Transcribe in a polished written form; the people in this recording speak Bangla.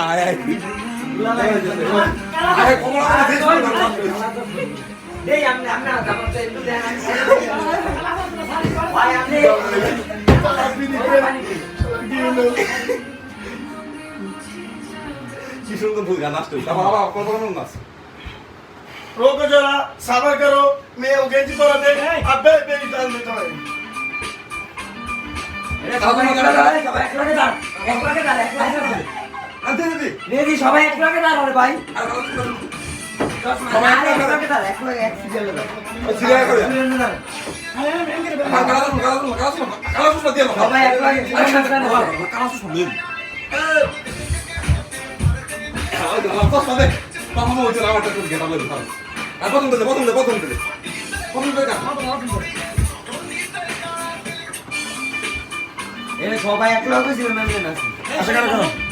আয় আয় এই আপনি তারপর একটু দেন ভাই আপনি কি সুন্দর ফুল গান আসতো বাবা কত নাচ रोको जरा सबर करो मैं उगेजी पर दे अबे बेटी डाल देता हूं সবাই এক লাখে দাঁড় আনতে দিদি নেদি সবাই এক লাখে দাঁড় রে ভাই সবাই এক লাখে দাঁড় এক লাখে এক সিরিয়ালে দাঁড় সিরিয়াল করে সবাই এক লাখে সবাই এক লাখে ছিল না